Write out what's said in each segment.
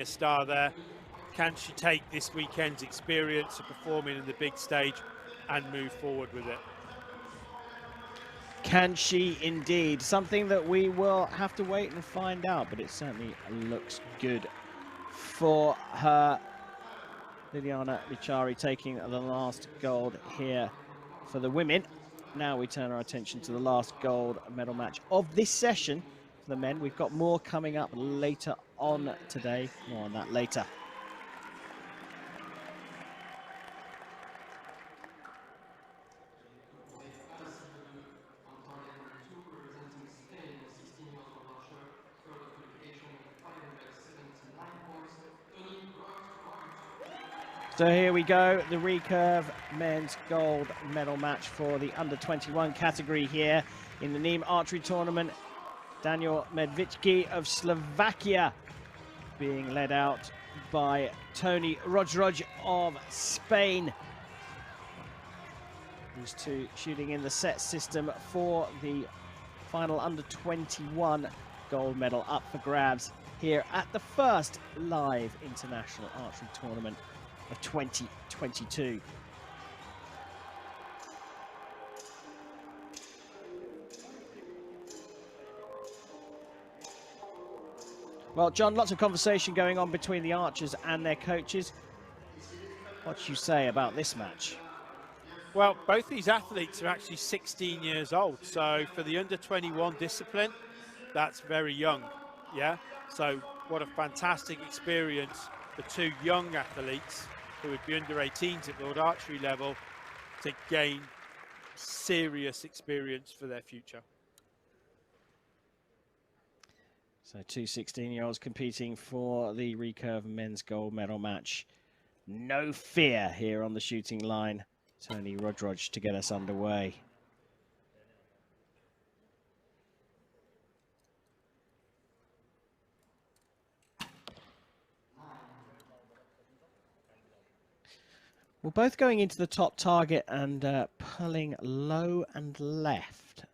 a star there. Can she take this weekend's experience of performing in the big stage and move forward with it? Can she indeed? Something that we will have to wait and find out, but it certainly looks good for her. Liliana Lichari taking the last gold here for the women. Now we turn our attention to the last gold medal match of this session for the men. We've got more coming up later on today. More on that later. So here we go, the recurve men's gold medal match for the under-21 category here in the Nîmes archery tournament. Daniel Medveczky of Slovakia being led out by Tony Rodroj of Spain. These two shooting in the set system for the final under-21 gold medal up for grabs here at the first live international archery tournament of 2022. Well, John, lots of conversation going on between the archers and their coaches. What do you say about this match? Well, both these athletes are actually 16 years old. So for the under-21 discipline, that's very young, yeah? So what a fantastic experience for two young athletes who would be under 18s at World Archery level to gain serious experience for their future. So two 16-year-olds competing for the recurve men's gold medal match. No fear here on the shooting line. Tony Rodroj to get us underway. We're both going into the top target and pulling low and left.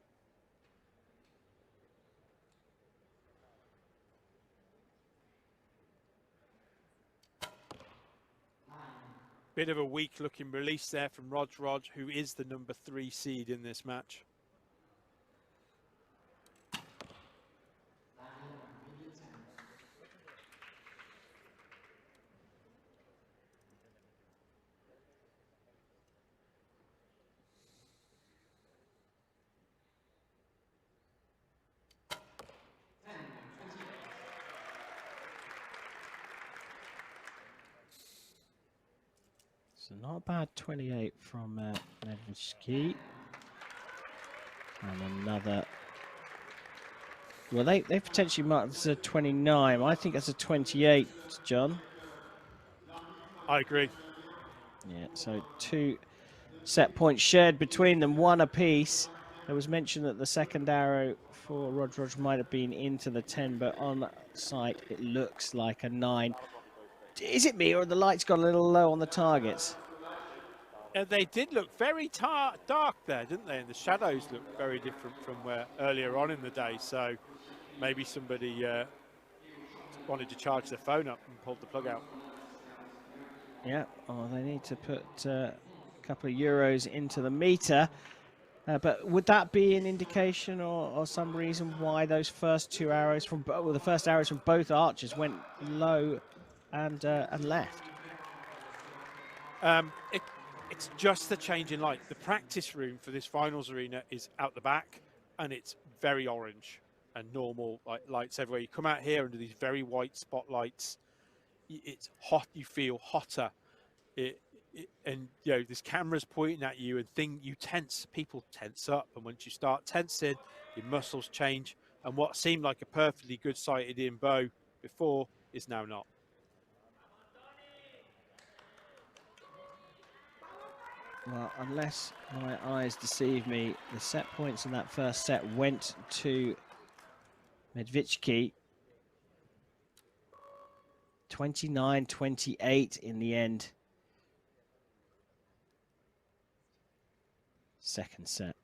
Bit of a weak looking release there from Rodroj, who is the number 3 seed in this match. So not a bad 28 from Medveczky. And another. Well, they potentially marked this as a 29. I think that's a 28, John. I agree. Yeah, so two set points shared between them, one apiece. There was mention that the second arrow for Rodroj might have been into the 10, but on sight it looks like a 9. Is it me, or the lights got a little low on the targets? They did look very dark there, didn't they? And the shadows looked very different from where earlier on in the day. So maybe somebody wanted to charge their phone up and pulled the plug out. Yeah, oh, they need to put a couple of euros into the meter. But would that be an indication or some reason why those first two arrows from the first arrows from both archers went low and left? It's just the change in light. The practice room for this finals arena is out the back, and it's very orange and normal lights everywhere. You come out here under these very white spotlights. It's hot. You feel hotter. And you know, there's cameras pointing at you, and you tense. People tense up, and once you start tensing, your muscles change. And what seemed like a perfectly good sighted in bow before is now not. Well, unless my eyes deceive me, the set points in that first set went to Medveczky. 29-28 in the end. Second set.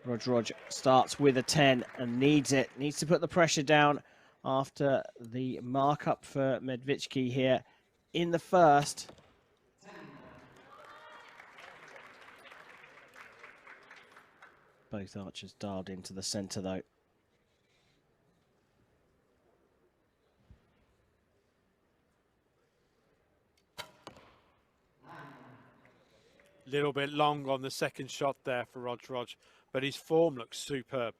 Rodroj starts with a 10 and needs it. Needs to put the pressure down after the markup for Medveczky here in the first. Both archers dialed into the center though. Little bit long on the second shot there for Rog, but his form looks superb.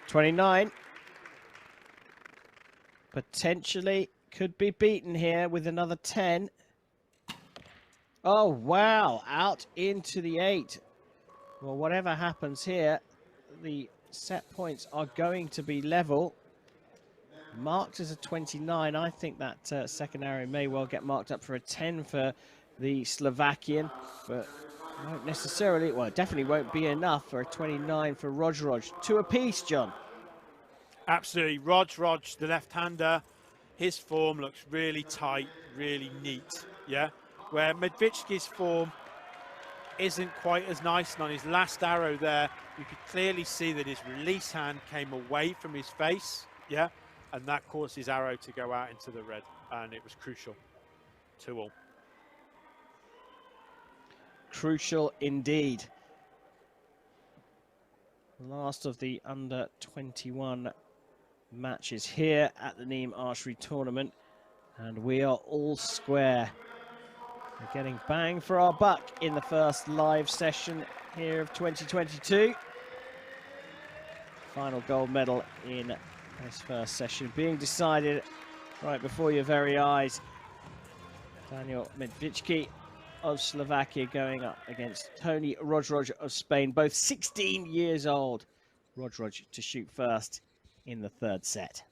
.29. Potentially could be beaten here with another 10. Oh, wow. Out into the 8. Well, whatever happens here, the set points are going to be level. Marked as a 29. I think that second arrow may well get marked up for a 10 for the Slovakian, but won't necessarily, well, it definitely won't be enough for a 29 for Rog. 2 apiece, John. Absolutely. Rog, the left-hander, his form looks really tight, really neat, yeah? Where Medveczky's form isn't quite as nice, and on his last arrow there, you could clearly see that his release hand came away from his face, yeah? And that caused his arrow to go out into the red, and it was crucial. 2-all. Crucial indeed. Last of the under 21 matches here at the Nîmes Archery Tournament, and we are all square. We're getting bang for our buck in the first live session here of 2022. Final gold medal in this first session being decided right before your very eyes. Daniel Medveczky of Slovakia going up against Tony Rog of Spain, both 16 years old. Rog to shoot first in the third set.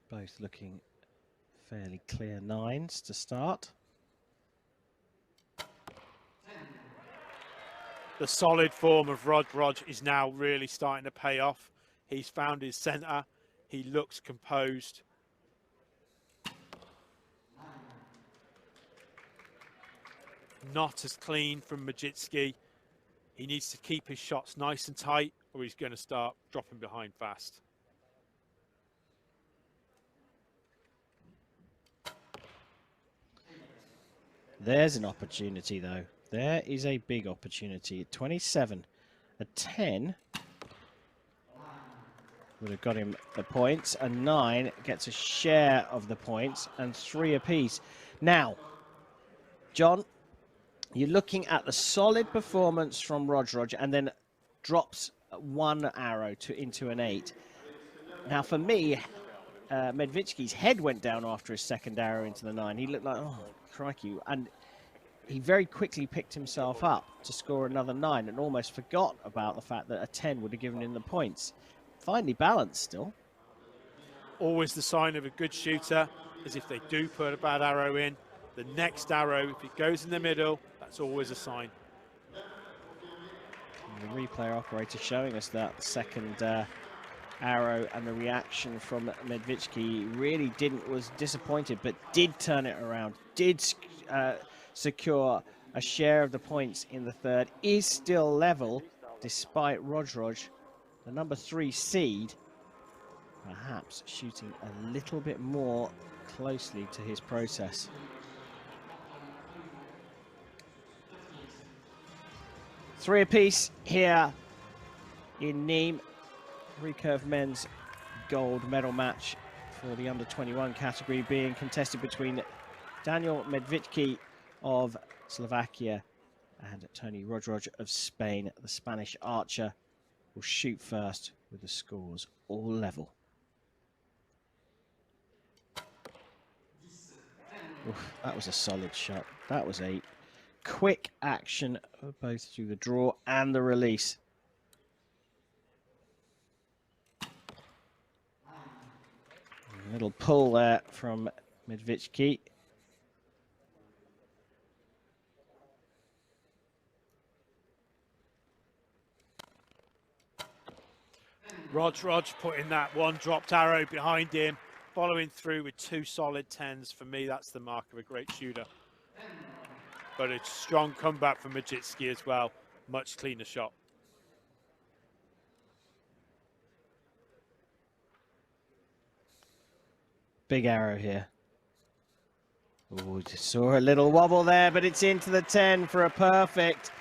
Both looking fairly clear 9s to start. The solid form of Rog is now really starting to pay off. He's found his centre. He looks composed. Not as clean from Medveczky. He needs to keep his shots nice and tight, or he's going to start dropping behind fast. There's an opportunity, though. There is a big opportunity. At 27, a 10 would have got him the points. A 9 gets a share of the points, and 3 apiece. Now, John, you're looking at the solid performance from Rog, and then drops 1 arrow into an 8. Now, for me, Medveczky's head went down after his second arrow into the 9. He looked like, oh, crikey. And he very quickly picked himself up to score another 9 and almost forgot about the fact that a 10 would have given him the points. Finely balanced still. Always the sign of a good shooter is if they do put a bad arrow in, the next arrow, if it goes in the middle, that's always a sign. And the replay operator showing us that second arrow, and the reaction from Medveczky really was disappointed, but did turn it around, did secure a share of the points in the third, is still level despite Rog, the number 3 seed, perhaps shooting a little bit more closely to his process. Three apiece here in Nîmes. Recurve men's gold medal match for the under 21 category being contested between Daniel Medveczky of Slovakia and Tony Rog of Spain. The Spanish archer will shoot first with the scores all level. Oof, that was a solid shot. That was a quick action, both through the draw and the release. A little pull there from Medveczky. Rog putting that one dropped arrow behind him, following through with 2 solid 10s. For me, that's the mark of a great shooter. But a strong comeback from Medveczky as well. Much cleaner shot. Big arrow here. Oh, just saw a little wobble there, but it's into the 10 for a perfect.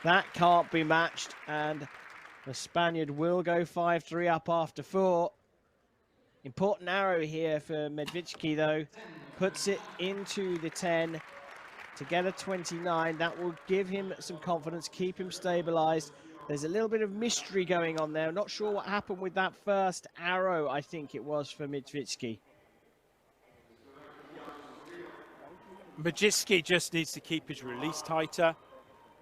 That can't be matched, and the Spaniard will go 5-3 up after 4. Important arrow here for Medveczky, though. Puts it into the 10 to get a 29. That will give him some confidence, keep him stabilized. There's a little bit of mystery going on there. Not sure what happened with that first arrow, I think it was, for Medveczky. Medveczky just needs to keep his release tighter.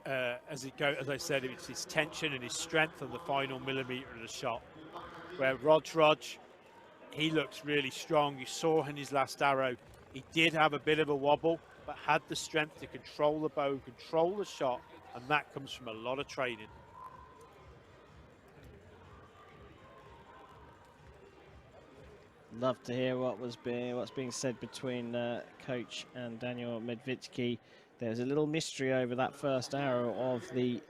As I said, it's his tension and his strength on the final millimetre of the shot. Where Rog, he looks really strong. You saw in his last arrow, he did have a bit of a wobble, but had the strength to control the bow, control the shot, and that comes from a lot of training. Love to hear what's being said between coach and Daniel Medveczky. There's a little mystery over that first arrow of the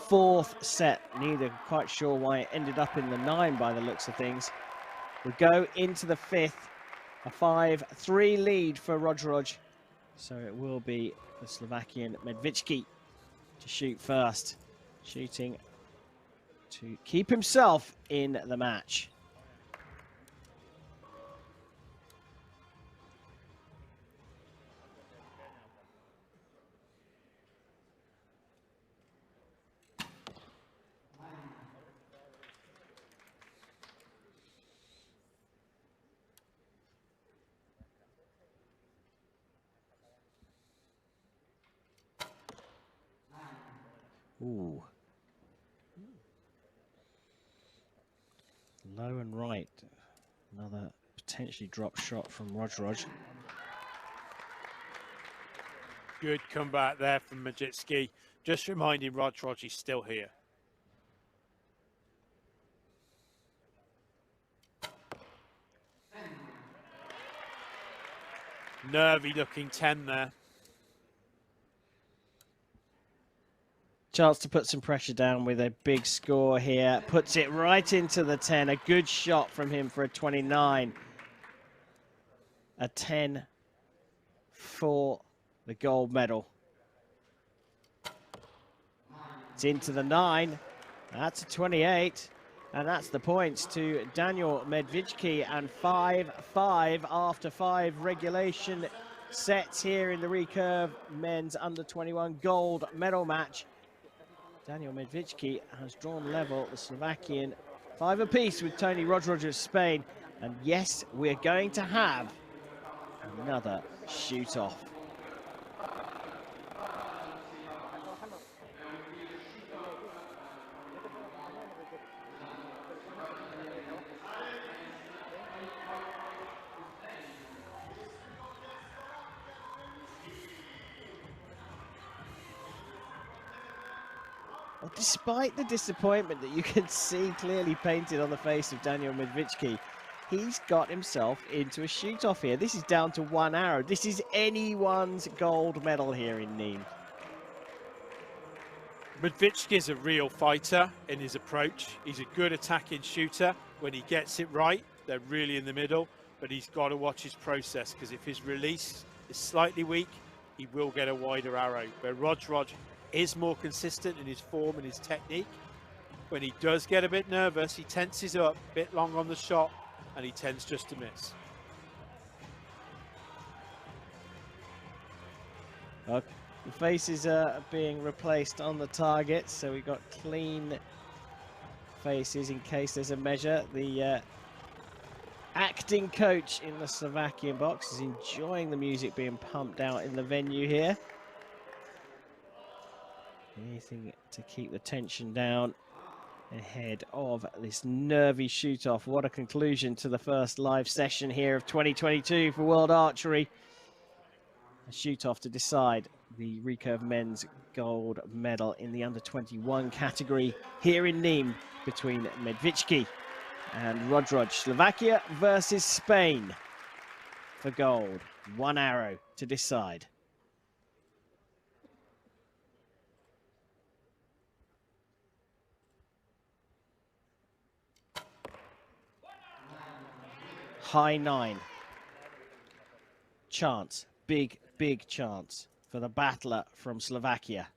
4th set. Neither quite sure why it ended up in the 9 by the looks of things. We go into the 5th, a 5-3 lead for Rog. So it will be the Slovakian Medveczky to shoot first, shooting to keep himself in the match. Ooh. Low and right. Another potentially drop shot from Rog. Good comeback there from Medveczky. Just reminding Rog he's still here. Nervy looking 10 there. Chance to put some pressure down with a big score here. Puts it right into the 10. A good shot from him for a 29. A 10 for the gold medal. It's into the 9. That's a 28. And that's the points to Daniel Medveczky, and 5-5 after 5 regulation sets here in the recurve men's under-21 gold medal match. Daniel Medveczky has drawn level, the Slovakian 5 apiece with Tony Rog of Spain. And yes, we're going to have another shoot-off. Well, despite the disappointment that you can see clearly painted on the face of Daniel Medveczky, he's got himself into a shoot-off here. This is down to 1 arrow. This is anyone's gold medal here in Nimes. Medveczky is a real fighter in his approach. He's a good attacking shooter. When he gets it right, they're really in the middle, but he's got to watch his process, because if his release is slightly weak, he will get a wider arrow. Where Rog is more consistent in his form and his technique. When he does get a bit nervous, he tenses up, a bit long on the shot, and he tends just to miss. The faces are being replaced on the target, so we've got clean faces in case there's a measure. The acting coach in the Slovakian box, is enjoying the music being pumped out in the venue here. Anything to keep the tension down ahead of this nervy shoot-off. What a conclusion to the first live session here of 2022 for World Archery. A shoot-off to decide the recurve men's gold medal in the under-21 category here in Nîmes between Medveczky and Rodroj. Slovakia versus Spain for gold. One arrow to decide. High 9. Chance. Big chance for the battler from Slovakia.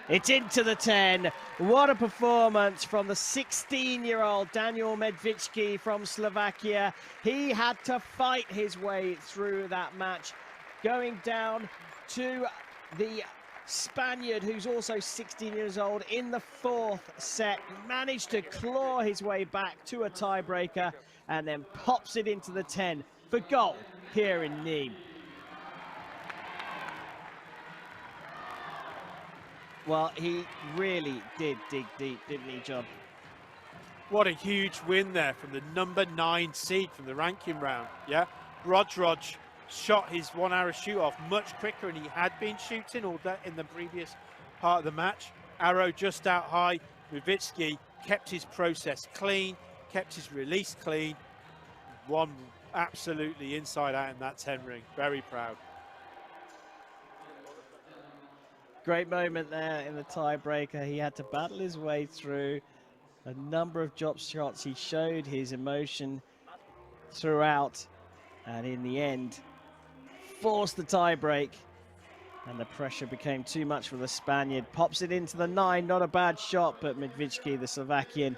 It's into the 10. What a performance from the 16-year-old Daniel Medveczky from Slovakia. He had to fight his way through that match, going down to the Spaniard, who's also 16 years old, in the 4th set. Managed to claw his way back to a tiebreaker and then pops it into the 10 for gold here in Nîmes. Well, he really did dig deep, didn't he, John? What a huge win there from the number 9 seed from the ranking round. Yeah, Rodroj shot his 1 arrow shoot off much quicker than he had been shooting all that in the previous part of the match. Arrow just out high. Medveczky kept his process clean, kept his release clean, won absolutely inside out in that 10 ring. Very proud. Great moment there in the tiebreaker. He had to battle his way through a number of drop shots. He showed his emotion throughout, and in the end forced the tiebreak, and the pressure became too much for the Spaniard. Pops it into the 9, not a bad shot, but Medveczky, the Slovakian,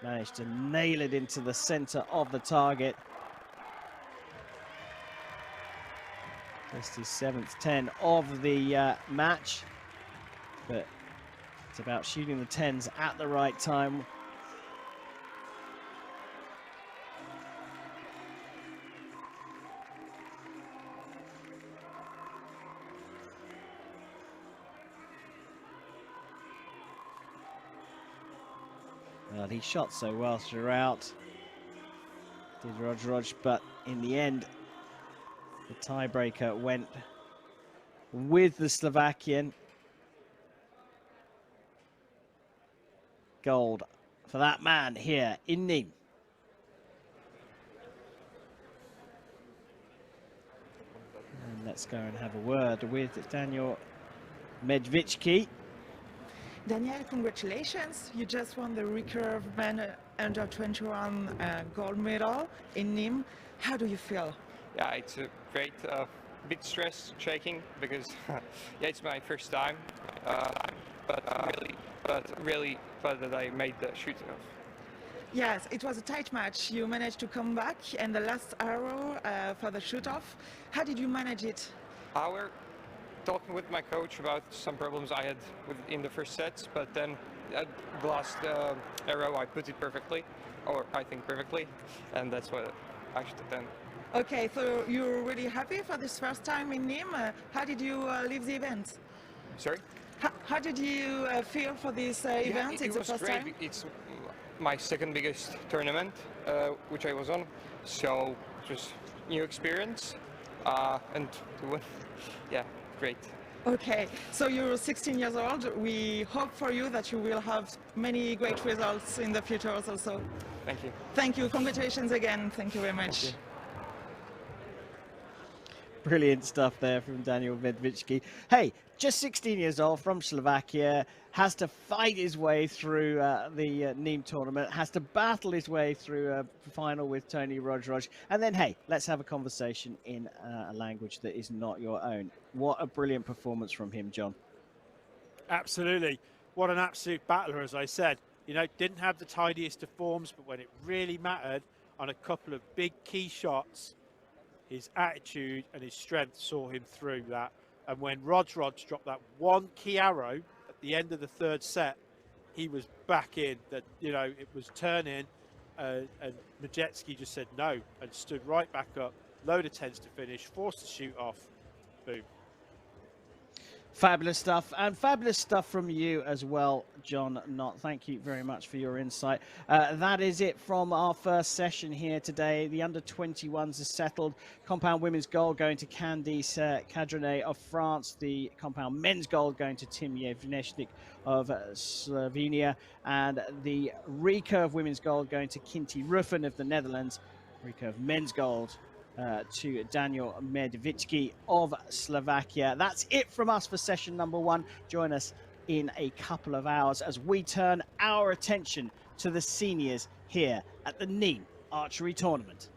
managed to nail it into the center of the target. Just his 7th 10 of the match, but it's about shooting the 10s at the right time. Well, he shot so well throughout, did Rodroj, but in the end, the tiebreaker went with the Slovakian. Gold for that man here in Nîmes. And let's go and have a word with Daniel Medveczky. Daniel, congratulations. You just won the recurve men under 21 gold medal in Nîmes. How do you feel? Yeah, it's a great, bit stress, shaking, because yeah, it's my first time, but really glad that I made the shoot off. Yes, it was a tight match. You managed to come back, and the last arrow for the shoot-off. How did you manage it? We're talking with my coach about some problems I had in the first sets, but then at the last arrow I put it perfectly, or I think perfectly, and that's what I should have done. Okay, so you're really happy for this first time in Nîmes. How did you leave the event? Sorry? How did you feel for this event? It It's the was first great. time? It's my second biggest tournament, which I was on, so just new experience, and yeah, great. Okay, so you're 16 years old. We hope for you that you will have many great results in the future also. Thank you. Thank you. Congratulations again. Thank you very much. Brilliant stuff there from Daniel Medveczky. Hey, just 16 years old, from Slovakia, has to fight his way through the Nîmes tournament, has to battle his way through a final with Tony Rodroj, and then, hey, let's have a conversation in a language that is not your own. What a brilliant performance from him, John. Absolutely. What an absolute battler, as I said. You know, didn't have the tidiest of forms, but when it really mattered on a couple of big key shots, his attitude and his strength saw him through that. And when Rodroj dropped that one key arrow at the end of the 3rd set, he was back in. That, you know, it was turning, and Medveczky just said no and stood right back up, load of 10s to finish, forced to shoot off, boom. Fabulous stuff, and fabulous stuff from you as well, John Knott. Thank you very much for your insight. That is it from our first session here today. The under-21s are settled. Compound women's gold going to Candice Cadrenet of France. The compound men's gold going to Tim Medveczky of Slovenia. And the recurve women's gold going to Kinty Ruffen of the Netherlands. Recurve men's gold to Daniel Medveczky of Slovakia. That's it from us for session number 1. Join us in a couple of hours as we turn our attention to the seniors here at the Nîmes Archery Tournament.